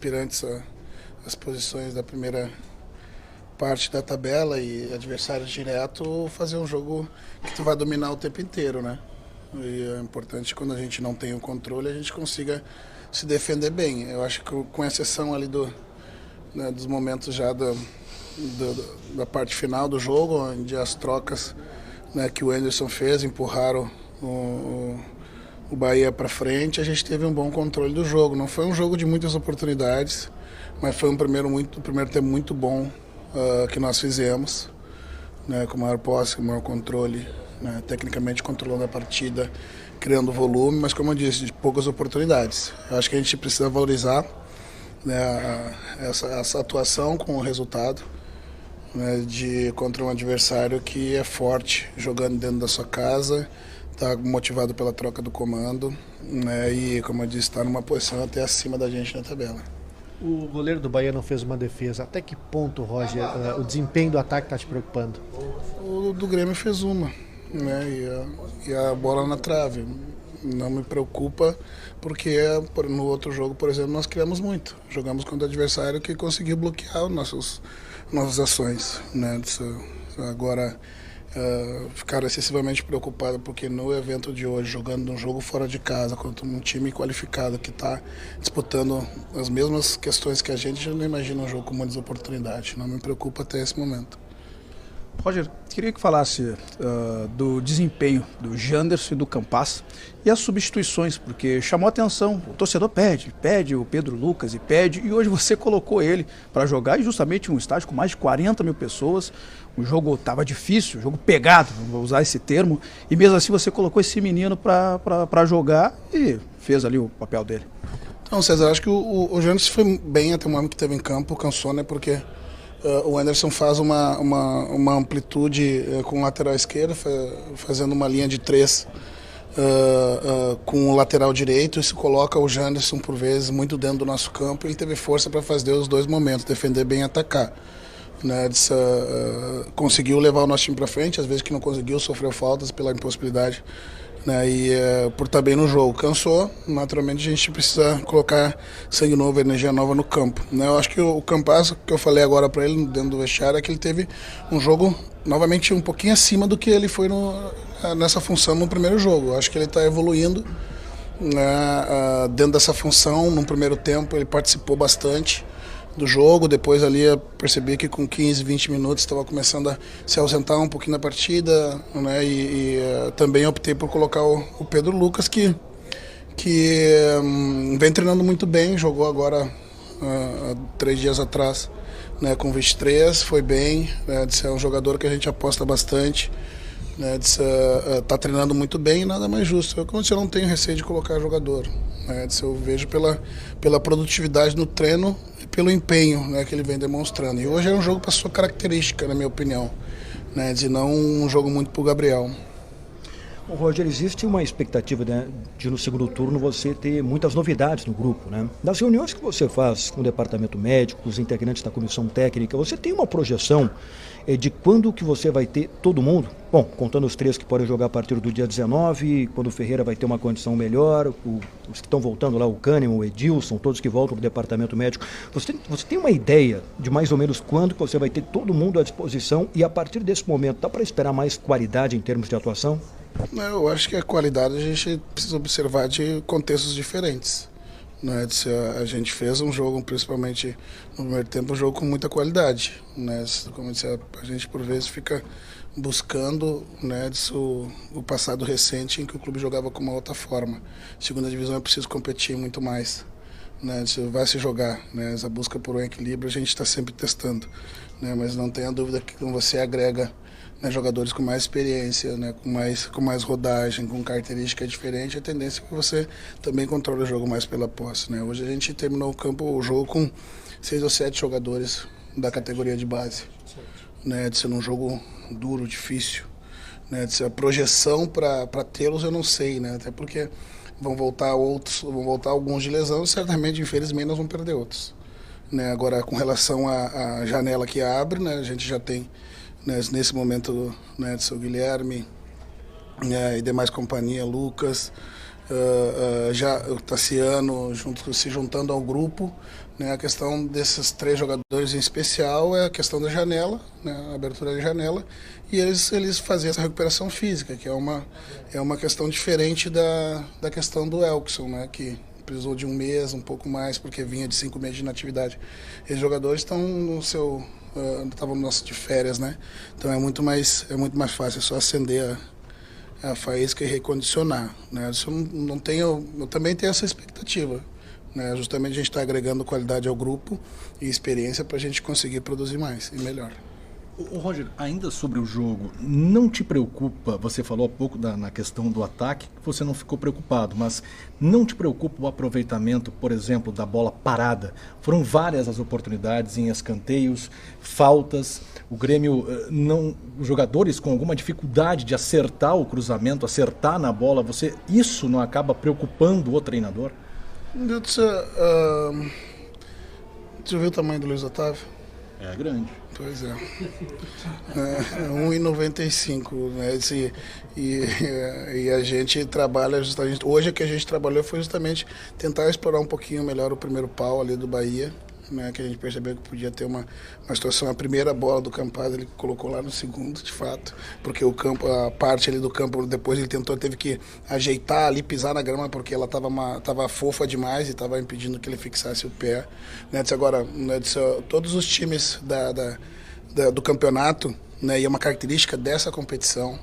aspirantes às posições da primeira parte da tabela e adversários direto, fazer um jogo que tu vai dominar o tempo inteiro, né? E é importante, quando a gente não tem o controle, a gente consiga se defender bem. Eu acho que, com exceção ali dos momentos já da parte final do jogo, onde as trocas, né, que o Anderson fez empurraram o Bahia para frente, a gente teve um bom controle do jogo. Não foi um jogo de muitas oportunidades, mas foi um primeiro tempo muito bom que nós fizemos, né, com maior posse, com maior controle, né, tecnicamente controlando a partida, criando volume, mas, como eu disse, de poucas oportunidades. Eu acho que a gente precisa valorizar, né, essa atuação com o resultado, né, contra um adversário que é forte, jogando dentro da sua casa, está motivado pela troca do comando, né, e, como eu disse, está numa posição até acima da gente na tabela. O goleiro do Bahia não fez uma defesa. Até que ponto, Roger, o desempenho do ataque está te preocupando? O do Grêmio fez uma, né, e a bola na trave. Não me preocupa, porque no outro jogo, por exemplo, nós criamos muito. Jogamos contra o adversário que conseguiu bloquear nossas ações, né. Agora, ficar excessivamente preocupado porque no evento de hoje, jogando um jogo fora de casa contra um time qualificado que está disputando as mesmas questões que a gente, já não imagina um jogo com muitas oportunidades. Não me preocupa até esse momento. Roger, queria que falasse do desempenho do Janderson e do Campas e as substituições, porque chamou a atenção. O torcedor pede o Pedro Lucas e hoje você colocou ele para jogar, e justamente um estádio com mais de 40 mil pessoas. O jogo estava difícil, o jogo pegado, vou usar esse termo, e mesmo assim você colocou esse menino para jogar e fez ali o papel dele. Então, César, acho que o Janderson foi bem até o momento que esteve em campo, cansou, né, porque o Anderson faz uma amplitude com o lateral esquerdo, fazendo uma linha de 3 com o lateral direito, e se coloca o Janderson por vezes muito dentro do nosso campo. Ele teve força para fazer os dois momentos, defender bem e atacar, né. Conseguiu levar o nosso time para frente, às vezes que não conseguiu, sofreu faltas pela impossibilidade, né, e por estar bem no jogo. Cansou, naturalmente a gente precisa colocar sangue novo, energia nova no campo, né. Eu acho que o Campas, que eu falei agora para ele dentro do vestiário, é que ele teve um jogo novamente um pouquinho acima do que ele foi nessa função no primeiro jogo. Eu acho que ele está evoluindo, né, dentro dessa função. No primeiro tempo ele participou bastante do jogo, depois ali eu percebi que com 15, 20 minutos estava começando a se ausentar um pouquinho da partida, né, e também optei por colocar o Pedro Lucas, que vem treinando muito bem, jogou agora há 3 dias atrás, né, com 23, foi bem, né, é um jogador que a gente aposta bastante, né, tá treinando muito bem, e nada mais justo. Eu não tenho receio de colocar jogador, né, eu vejo pela produtividade no treino e pelo empenho, né, que ele vem demonstrando. E hoje é um jogo para sua característica, na minha opinião, né, não um jogo muito para o Gabriel. Roger, existe uma expectativa, né, de no segundo turno você ter muitas novidades no grupo, né? Das reuniões que você faz com o departamento médico, os integrantes da comissão técnica, você tem uma projeção de quando que você vai ter todo mundo? Bom, contando os 3 que podem jogar a partir do dia 19, quando o Ferreira vai ter uma condição melhor, os que estão voltando lá, o Kahneman, o Edilson, todos que voltam do departamento médico. Você tem uma ideia de mais ou menos quando que você vai ter todo mundo à disposição, e a partir desse momento dá para esperar mais qualidade em termos de atuação? Eu acho que a qualidade a gente precisa observar de contextos diferentes, né? A gente fez um jogo, principalmente no primeiro tempo, um jogo com muita qualidade, né? Como eu disse, a gente por vezes fica buscando, né, o passado recente em que o clube jogava com uma outra forma. Segunda divisão é preciso competir muito mais, né? Vai se jogar, né? Essa busca por um equilíbrio a gente está sempre testando, né? Mas não tenha dúvida que quando você agrega, né, jogadores com mais experiência, né, com mais rodagem, com característica diferente, a tendência é que você também controle o jogo mais pela posse, né? Hoje a gente terminou o jogo com 6 ou 7 jogadores da categoria de base, né, de ser um jogo duro, difícil, né, de ser a projeção para tê-los eu não sei, né, até porque vão voltar alguns de lesão, e certamente, infelizmente, nós vamos perder outros, né. Agora, com relação à janela que abre, né, a gente já tem, né, nesse momento, né, de seu Guilherme, né, e demais companhia, Lucas, já o Tassiano se juntando ao grupo, né? A questão desses 3 jogadores em especial é a questão da janela, né? A abertura da janela, e eles faziam essa recuperação física, que é uma questão diferente da questão do Elkson, né? Que precisou de 1 mês, um pouco mais, porque vinha de 5 meses de inatividade. Esses jogadores estão no seu... estavam de férias, né? Então é muito mais fácil, é só acender a faísca e recondicionar, né? Isso eu também tenho essa expectativa, né? Justamente a gente está agregando qualidade ao grupo e experiência para a gente conseguir produzir mais e melhor. Ô Roger, ainda sobre o jogo, não te preocupa, você falou há pouco na questão do ataque, que você não ficou preocupado, mas não te preocupa o aproveitamento, por exemplo, da bola parada? Foram várias as oportunidades em escanteios, faltas, o Grêmio, os jogadores com alguma dificuldade de acertar o cruzamento, acertar na bola, isso não acaba preocupando o treinador? Você viu o tamanho do Luiz Otávio? É grande. Pois é. 1,95, né? E a gente trabalha justamente... Hoje o que a gente trabalhou foi justamente tentar explorar um pouquinho melhor o primeiro pau ali do Bahia, né? Que a gente percebeu que podia ter uma situação. A primeira bola do Campaz ele colocou lá no segundo, de fato, porque a parte ali do campo, depois ele teve que ajeitar ali, pisar na grama, porque ela estava fofa demais e estava impedindo que ele fixasse o pé. Né? Agora, né? Todos os times do campeonato, né? E é uma característica dessa competição,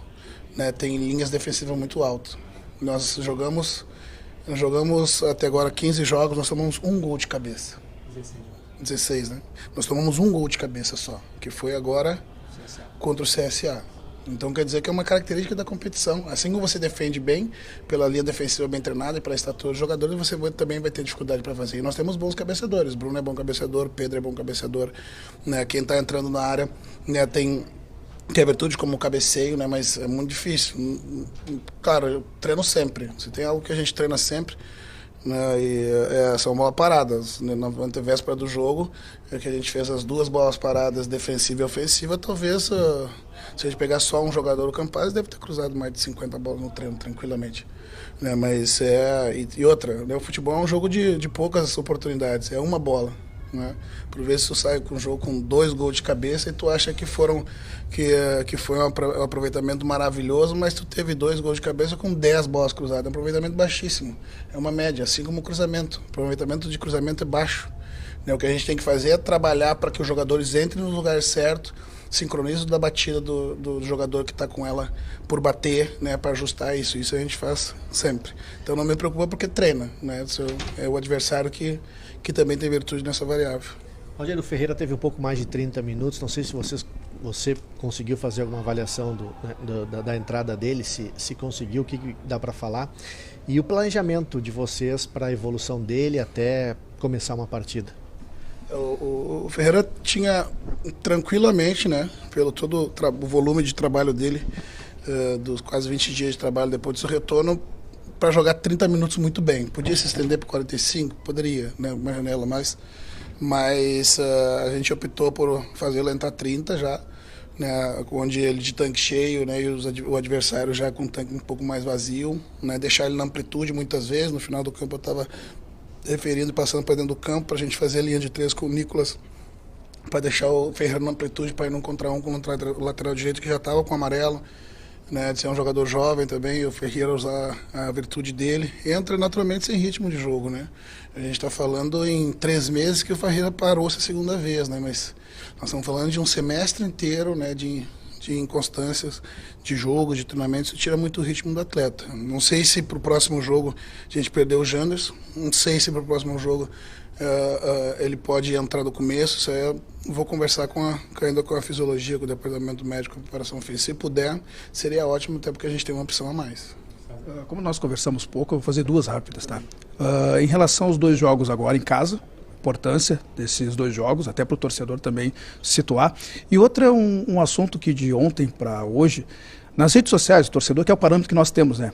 né? Tem linhas defensivas muito altas. Nós jogamos até agora 15 jogos, nós tomamos 1 gol de cabeça. 16, né? Nós tomamos 1 gol de cabeça só, que foi agora contra o CSA. Então quer dizer que é uma característica da competição. Assim como você defende bem, pela linha defensiva bem treinada e pela estatura dos jogadores, você também vai ter dificuldade para fazer. E nós temos bons cabeceadores. Bruno é bom cabeceador, Pedro é bom cabeceador, né? Quem está entrando na área, né, tem a virtude como cabeceio, né? Mas é muito difícil. Claro, eu treino sempre. Se tem algo que a gente treina sempre, né, são bolas paradas, né, na antevéspera do jogo, que a gente fez as 2 bolas paradas, defensiva e ofensiva. Talvez, se a gente pegar só um jogador do Campaz, deve ter cruzado mais de 50 bolas no treino, tranquilamente. Né, mas e outra, né, o futebol é um jogo de poucas oportunidades, é uma bola. Né? Por vezes tu sai com um jogo com 2 gols de cabeça e tu acha que foi um aproveitamento maravilhoso, mas tu teve 2 gols de cabeça com 10 bolas cruzadas. É um aproveitamento baixíssimo, é uma média, assim como o cruzamento. O aproveitamento de cruzamento é baixo, né? O que a gente tem que fazer é trabalhar para que os jogadores entrem no lugar certo, sincronismo da batida do jogador que está com ela por bater, né, para ajustar isso a gente faz sempre. Então não me preocupa porque treina, né? É o adversário que também tem virtude nessa variável. Rogério Ferreira teve um pouco mais de 30 minutos, não sei se você conseguiu fazer alguma avaliação da entrada dele, se conseguiu, o que dá para falar, e o planejamento de vocês para a evolução dele até começar uma partida. O Ferreira tinha tranquilamente, né, pelo todo o volume de trabalho dele, dos quase 20 dias de trabalho depois do seu retorno, para jogar 30 minutos muito bem. Podia se estender para 45? Poderia, né, uma janela, mas a gente optou por fazê-lo entrar 30 já, né, onde ele de tanque cheio, né, e o adversário já com o tanque um pouco mais vazio, né, deixar ele na amplitude muitas vezes. No final do campo eu estava referindo e passando para dentro do campo para a gente fazer a linha de 3 com o Nicolas, para deixar o Ferreira na amplitude para ir num contra um com o lateral direito que já estava com amarelo, né, de ser um jogador jovem também, e o Ferreira usar a virtude dele, entra naturalmente sem ritmo de jogo, né? A gente está falando em 3 meses que o Ferreira parou-se a segunda vez, né? Mas nós estamos falando de um semestre inteiro, né, de inconstâncias de jogo, de treinamento. Isso tira muito o ritmo do atleta. Não sei se para o próximo jogo a gente perdeu o Janderson, não sei se para o próximo jogo ele pode entrar do começo. Isso aí eu vou conversar ainda com a fisiologia, com o departamento médico de preparação física. Se puder, seria ótimo, até porque a gente tem uma opção a mais. Como nós conversamos pouco, eu vou fazer 2 rápidas, tá? Em relação aos 2 jogos agora em casa, importância desses 2 jogos, até para o torcedor também se situar. E outra é um assunto que de ontem para hoje, nas redes sociais, o torcedor, que é o parâmetro que nós temos, né,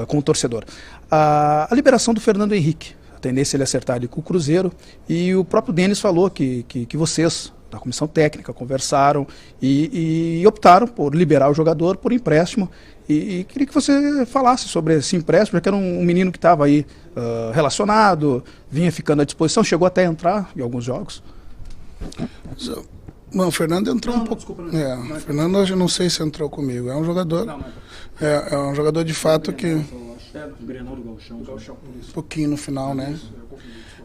com o torcedor, a liberação do Fernando Henrique. A tendência é ele acertar ali com o Cruzeiro, e o próprio Denis falou que vocês da comissão técnica, conversaram e optaram por liberar o jogador por empréstimo. E queria que você falasse sobre esse empréstimo, porque era um menino que estava aí relacionado, vinha ficando à disposição, chegou até a entrar em alguns jogos. Bom, o Fernando entrou um pouco. Desculpa, o Fernando, eu não sei se entrou comigo. É um jogador. É um jogador de fato que. Um pouquinho no final, né?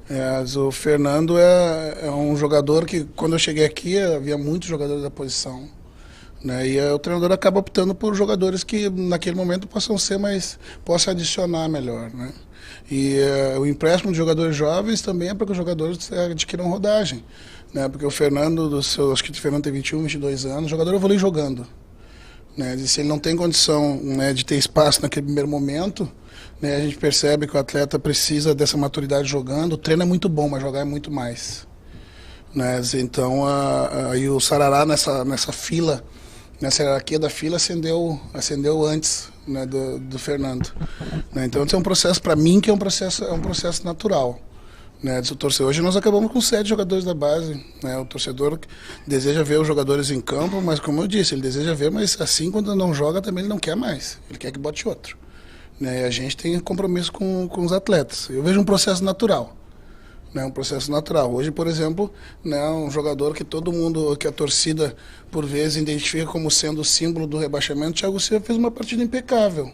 Mas o Fernando é um jogador que, quando eu cheguei aqui, havia muitos jogadores da posição. Né? E o treinador acaba optando por jogadores que naquele momento possam adicionar melhor, né? E o empréstimo de jogadores jovens também é para que os jogadores adquiram rodagem, né? Porque o Fernando, acho que o Fernando tem 21, 22 anos, o jogador evolui jogando, né? E se ele não tem condição, né, de ter espaço naquele primeiro momento, né, a gente percebe que o atleta precisa dessa maturidade jogando. O treino é muito bom, mas jogar é muito mais, né? Então aí o Sarará nessa fila, nessa hierarquia da fila, acendeu antes, né, do Fernando, né? Então esse é um processo, para mim, que é um processo natural, né, do torcedor. Hoje nós acabamos com 7 jogadores da base, né? O torcedor deseja ver os jogadores em campo, mas como eu disse, ele deseja ver, mas assim, quando não joga também ele não quer mais, ele quer que bote outro, né? E a gente tem compromisso com os atletas. Eu vejo um processo natural, né, um processo natural. Hoje, por exemplo, né, um jogador que todo mundo, que a torcida por vezes identifica como sendo o símbolo do rebaixamento, o Thiago Silva fez uma partida impecável,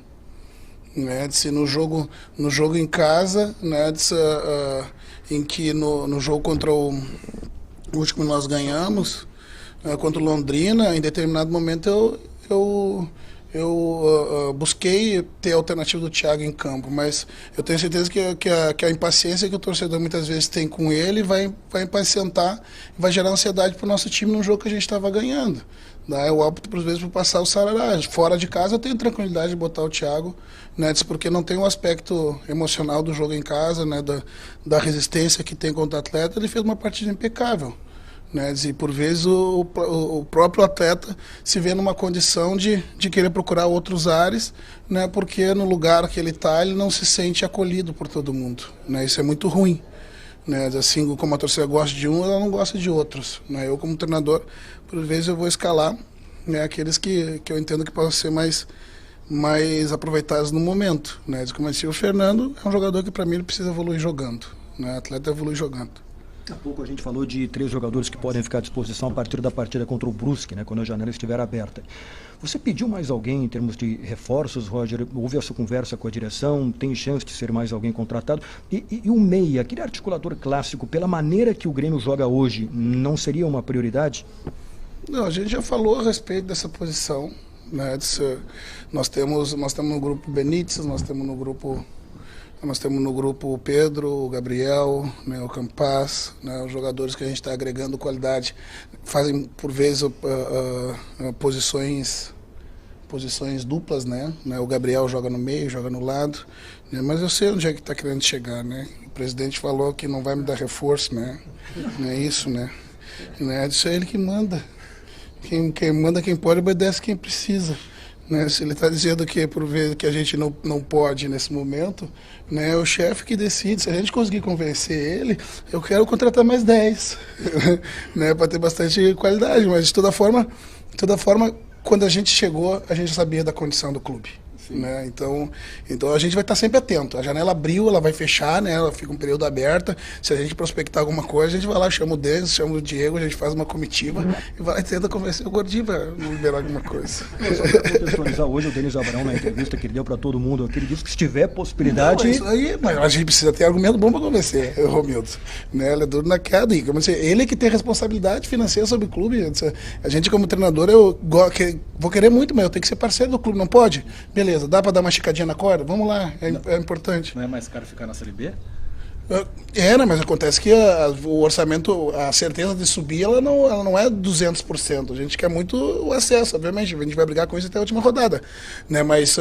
né? No jogo em casa, né, em que no jogo contra o último que nós ganhamos, contra o Londrina, em determinado momento eu busquei ter a alternativa do Thiago em campo, mas eu tenho certeza que a impaciência que o torcedor muitas vezes tem com ele vai impacientar, vai gerar ansiedade para o nosso time no jogo que a gente estava ganhando. Daí eu opto, por vezes, por passar o Sarará. Fora de casa eu tenho tranquilidade de botar o Thiago, né, porque não tem o aspecto emocional do jogo em casa, né, da resistência que tem contra o atleta. Ele fez uma partida impecável, né? E por vezes o próprio atleta se vê numa condição de querer procurar outros ares, né? Porque no lugar que ele está, ele não se sente acolhido por todo mundo, né? Isso é muito ruim, né? Assim como a torcida gosta de um, ela não gosta de outros, né? Eu, como treinador, por vezes eu vou escalar, né, aqueles que eu entendo que possam ser mais aproveitados no momento, né? Como eu disse, o Fernando é um jogador que, para mim, ele precisa evoluir jogando, né? O atleta evolui jogando. Há pouco a gente falou de 3 jogadores que podem ficar à disposição a partir da partida contra o Brusque, né, quando a janela estiver aberta. Você pediu mais alguém em termos de reforços, Roger? Houve essa conversa com a direção? Tem chance de ser mais alguém contratado? E o meia, aquele articulador clássico, pela maneira que o Grêmio joga hoje, não seria uma prioridade? Não, a gente já falou a respeito dessa posição, né? Nós temos no grupo Benítez, nós temos no grupo o Pedro, o Gabriel, né, o Campas, né, os jogadores que a gente está agregando qualidade, fazem por vezes posições duplas, né? O Gabriel joga no meio, joga no lado, né, mas eu sei onde é que está querendo chegar, né? O presidente falou que não vai me dar reforço, né? Não é isso, né? Isso é ele que manda. Quem manda, quem pode, obedece quem precisa. Né? Se ele está dizendo que por vezes que a gente não pode nesse momento, né, é o chefe que decide. Se a gente conseguir convencer ele, eu quero contratar mais 10, né, para ter bastante qualidade. Mas de toda forma, quando a gente chegou, a gente sabia da condição do clube. Né? Então a gente vai estar sempre atento. A janela abriu, ela vai fechar, né? Ela fica um período aberta. Se a gente prospectar alguma coisa, a gente vai lá, chama o Denis, chama o Diego, a gente faz uma comitiva e vai lá e tenta convencer o Gordinho para liberar alguma coisa. Só para contextualizar, hoje o Denis Abrão, na entrevista que ele deu para todo mundo, ele disse que se tiver possibilidade... Não, isso aí, mas a gente precisa ter argumento bom para convencer o Romildo. Né? Ele é duro na queda. E, como ele é que tem responsabilidade financeira sobre o clube. A gente, como treinador, eu vou querer muito, mas eu tenho que ser parceiro do clube. Não pode? Beleza. Dá para dar uma esticadinha na corda? Vamos lá, é importante. Não é mais caro ficar na Série B? Né, mas acontece que o orçamento, a certeza de subir, ela não é 200%. A gente quer muito o acesso, obviamente. A gente vai brigar com isso até a última rodada. Né? Mas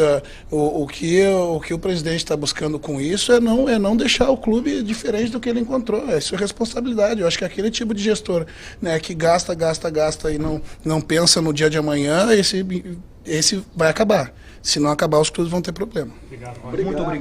o que o presidente está buscando com isso é não deixar o clube diferente do que ele encontrou. Isso é responsabilidade. Eu acho que aquele tipo de gestor, né, que gasta e não pensa no dia de amanhã, esse vai acabar. Se não acabar, os clubes vão ter problema. Muito obrigado.